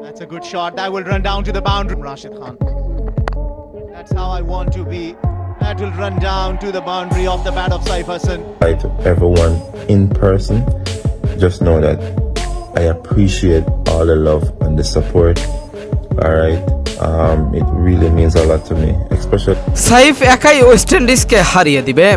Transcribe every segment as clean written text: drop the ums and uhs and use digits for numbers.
That's a good shot. That will run down to the boundary. Rashid Khan. That's how I want to be. That will run down to the boundary of the bat of Saif Hassan. Hi to everyone in person. Just know that I appreciate all the love and the support. Alright. It really means a lot to me, especially Saif একাই West ইন্ডিজকে হারিয়ে দিবে।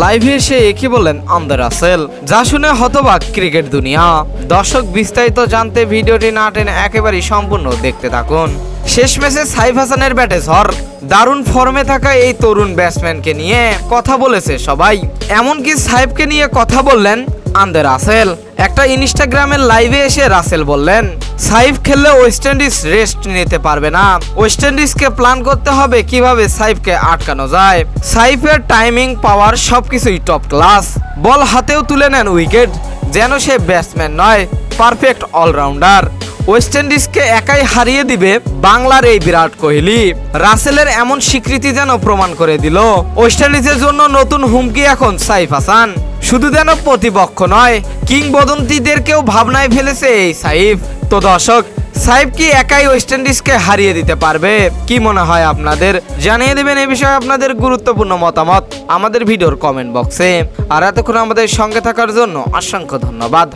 লাইভে এসে একই বলেন আন্দার রাসেল, যা শুনে হতবাক ক্রিকেট দুনিয়া। দর্শক বিস্তারিত জানতে ভিডিওটি না টেনে একেবারেই সম্পূর্ণ দেখতে থাকুন। শেষ ম্যাচে সাইফ হাসানের ব্যাটে ঝড়, দারুণ ফর্মে থাকা এই তরুণ ব্যাটসম্যানকে নিয়ে কথা বলেছে সবাই, এমনকি সাইফকে নিয়ে কথা বললেন আন্দার রাসেল। একটা ইনস্টাগ্রামের লাইভে এসে রাসেল বললেন, সাইফ খেললে ওয়েস্ট ইন্ডিজ রেস্ট নিতে পারবে না, ওয়েস্ট ইন্ডিজকে প্ল্যান করতে হবে কিভাবে সাইফকে আটকানো যায়। সাইফের টাইমিং পাওয়ার সবকিছুই টপ ক্লাস, বল হাতেও তুলে নেন উইকেট, যেন সে ব্যাটসম্যান নয়, পারফেক্ট অলরাউন্ডার। ওয়েস্ট ইন্ডিজকে একাই হারিয়ে দিবে বাংলার এই বিরাট কোহলি। রাসেলের এমন স্বীকৃতি যেন প্রমাণ করে দিল ওয়েস্ট ইন্ডিজের জন্য নতুন হুমকি এখন সাইফ হাসান। শুধু যেন প্রতিপক্ষ নয়, কিংবদন্তিদেরকেও ভাবনায় ফেলেছে এই সাইফ। তো দর্শক, সাইফ কি একাই ওয়েস্ট ইন্ডিজকে হারিয়ে দিতে পারবে? কি মনে হয় আপনাদের? জানিয়ে দেবেন এই বিষয়ে আপনাদের গুরুত্বপূর্ণ মতামত আমাদের ভিডিওর কমেন্ট বক্সে। আর এতক্ষণ আমাদের সঙ্গে থাকার জন্য অসংখ্য ধন্যবাদ।